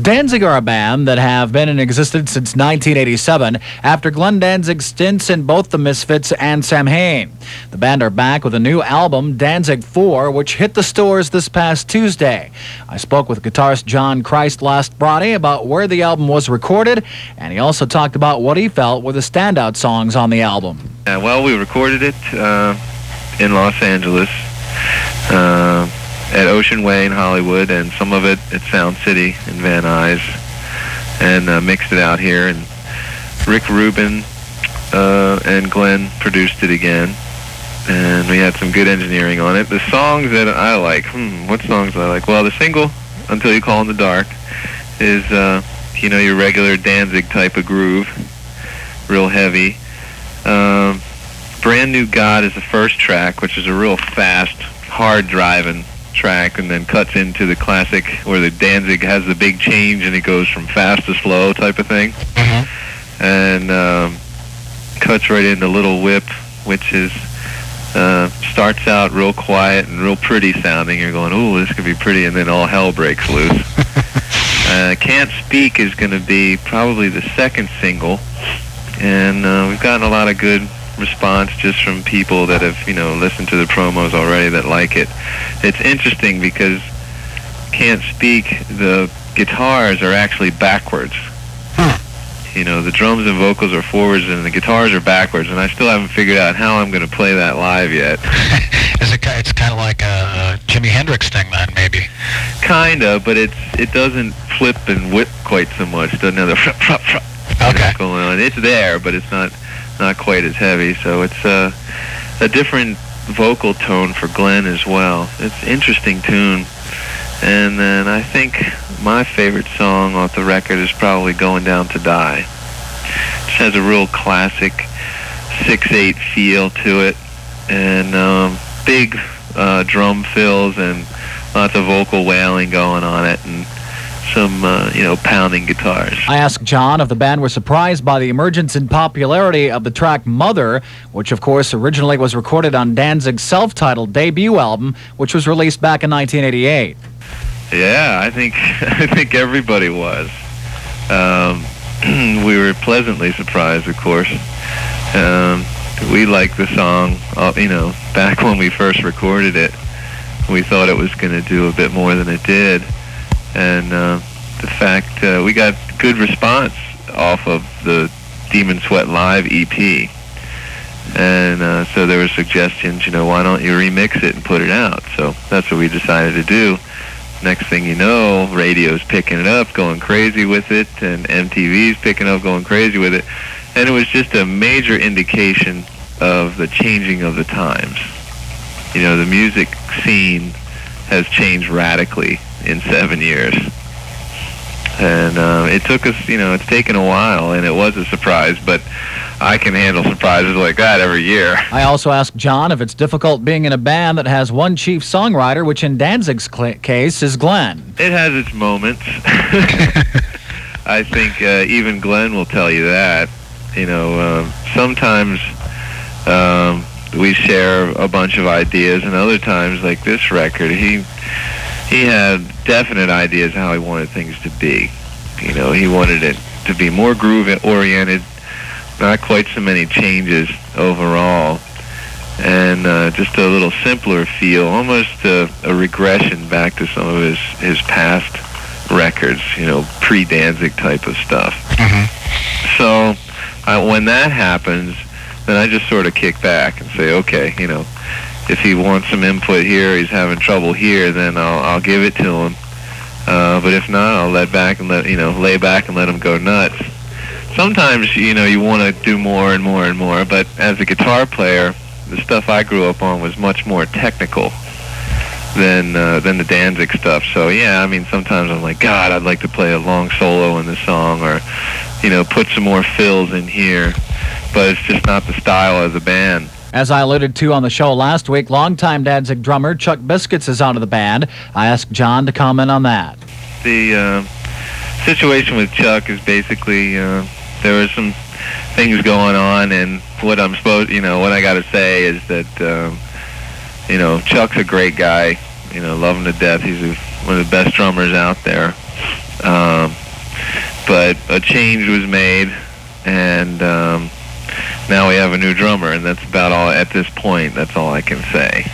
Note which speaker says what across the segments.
Speaker 1: Danzig are a band that have been in existence since 1987 after Glenn Danzig's stints in both the Misfits and Samhain. The band are back with a new album, Danzig 4, which hit the stores this past Tuesday. I spoke with guitarist John Christ last Friday about where the album was recorded, and he also talked about what he felt were the standout songs on the album.
Speaker 2: Well, we recorded it in Los Angeles, at Ocean Way in Hollywood, and some of it at Sound City in Van Nuys, and mixed it out here. And Rick Rubin and Glenn produced it again, and we had some good engineering on it. The songs that I like, what songs do I like? Well, the single, Until You Call in the Dark, is, your regular Danzig type of groove, real heavy. Brand New God is the first track, which is a real fast, hard-driving track, and then cuts into the classic where the Danzig has the big change and it goes from fast to slow type of thing. And cuts right into Little Whip, which is starts out real quiet and real pretty sounding. You're going, ooh, this could be pretty, and then all hell breaks loose. Can't Speak is going to be probably the second single, and we've gotten a lot of good response just from people that have, listened to the promos already that like it. It's interesting because Can't Speak, the guitars are actually backwards. The drums and vocals are forwards and the guitars are backwards, and I still haven't figured out how I'm going to play that live yet.
Speaker 3: It's kind of like a Jimi Hendrix thing then, maybe.
Speaker 2: Kind of, but it doesn't flip and whip quite so much. It doesn't have the
Speaker 3: okay.
Speaker 2: going on. It's there, but it's not quite as heavy, so it's a different vocal tone for Glenn as well. It's an interesting tune. And then I think my favorite song off the record is probably Going Down to Die. It just has a real classic 6/8 feel to it, and big drum fills and lots of vocal wailing going on it, and some, pounding guitars.
Speaker 1: I asked John if the band were surprised by the emergence in popularity of the track Mother, which of course originally was recorded on Danzig's self-titled debut album, which was released back in 1988.
Speaker 2: Yeah, I think everybody was. We were pleasantly surprised, of course. We liked the song, back when we first recorded it. We thought it was going to do a bit more than it did. And the fact we got good response off of the Demon Sweat Live EP, and so there were suggestions, why don't you remix it and put it out? So that's what we decided to do. Next thing you know, radio's picking it up, going crazy with it, and MTV's picking up, going crazy with it, and it was just a major indication of the changing of the times. The music scene has changed radically in 7 years, and it took us, it's taken a while, and it was a surprise, but I can handle surprises like that every year.
Speaker 1: I also asked John if it's difficult being in a band that has one chief songwriter, which in Danzig's case is Glenn.
Speaker 2: It has its moments. I think even Glenn will tell you that. Sometimes we share a bunch of ideas, and other times, like this record, he had definite ideas how he wanted things to be. He wanted it to be more groove-oriented, not quite so many changes overall, and just a little simpler feel, almost a regression back to some of his past records, pre-Danzig type of stuff. So when that happens, then I just sort of kick back and say, okay, if he wants some input here, he's having trouble here, then I'll give it to him. But if not, I'll lay back and let him go nuts. Sometimes, you want to do more and more and more, but as a guitar player, the stuff I grew up on was much more technical than the Danzig stuff. So yeah, sometimes I'm like, God, I'd like to play a long solo in this song, or put some more fills in here, but it's just not the style of the band.
Speaker 1: As I alluded to on the show last week, longtime Danzig drummer Chuck Biscuits is out of the band. I asked John to comment on that.
Speaker 2: The situation with Chuck is basically there were some things going on, and what I'm supposed, what I got to say is that Chuck's a great guy. Love him to death. He's one of the best drummers out there. but a change was made, and now we have a new drummer, and that's about all at this point. That's all I can say.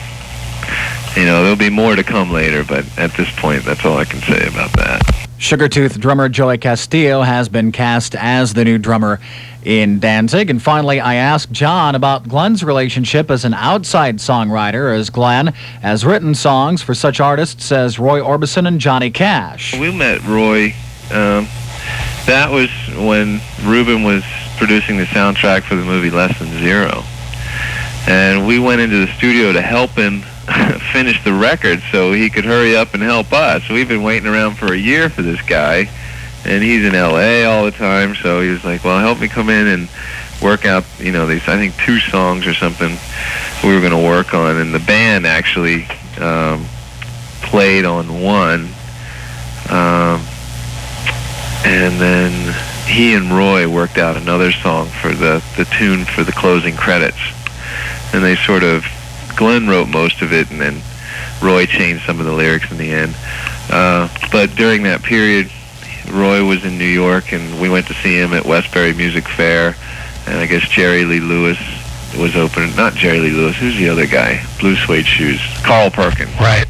Speaker 2: You know, there'll be more to come later, but at this point, that's all I can say about that.
Speaker 1: Sugartooth drummer Joey Castillo has been cast as the new drummer in Danzig. And finally, I asked John about Glenn's relationship as an outside songwriter, as Glenn has written songs for such artists as Roy Orbison and Johnny Cash.
Speaker 2: We met Roy. That was when Ruben was producing the soundtrack for the movie Less Than Zero. And we went into the studio to help him finish the record so he could hurry up and help us. We've been waiting around for a year for this guy, and he's in L.A. all the time, so he was like, well, help me come in and work out, you know, these, I think, 2 songs or something we were going to work on, and the band actually played on one, and then he and Roy worked out another song for the tune for the closing credits, and they sort of, Glenn wrote most of it, and then Roy changed some of the lyrics in the end. But during that period, Roy was in New York, and we went to see him at Westbury Music Fair, and I guess Jerry Lee Lewis was opening. Not Jerry Lee Lewis, who's the other guy? Blue Suede Shoes. Carl Perkins.
Speaker 3: Right.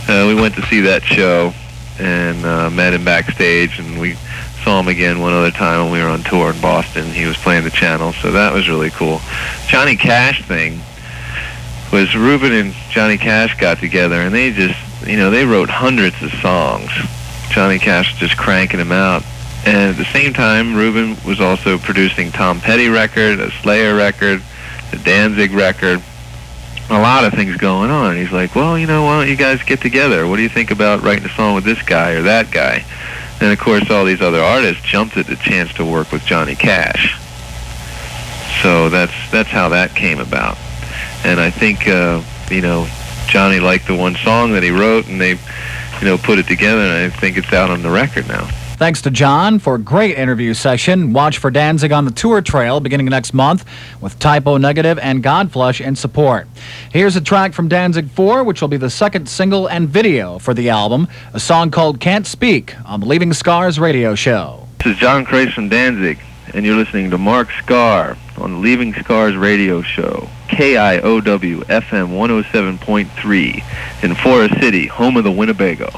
Speaker 2: We went to see that show, and met him backstage, and we saw him again one other time when we were on tour in Boston. He was playing the Channel, so that was really cool. Johnny Cash thing was Ruben and Johnny Cash got together, and they just, you know, they wrote hundreds of songs. Johnny Cash was just cranking them out. And at the same time, Ruben was also producing Tom Petty record, a Slayer record, a Danzig record, a lot of things going on. And he's like, well, you know, why don't you guys get together? What do you think about writing a song with this guy or that guy? And of course, all these other artists jumped at the chance to work with Johnny Cash. So that's how that came about. And I think, you know, Johnny liked the one song that he wrote, and they, you know, put it together, and I think it's out on the record now.
Speaker 1: Thanks to John for a great interview session. Watch for Danzig on the tour trail beginning next month with Typo Negative and Godflesh in support. Here's a track from Danzig 4, which will be the second single and video for the album, a song called Can't Speak on the Leaving Skaars radio show.
Speaker 2: This is John Crace from Danzig, and you're listening to Mark Skaar on the Leaving Skaars radio show, KIOW FM 107.3 in Forest City, home of the Winnebago.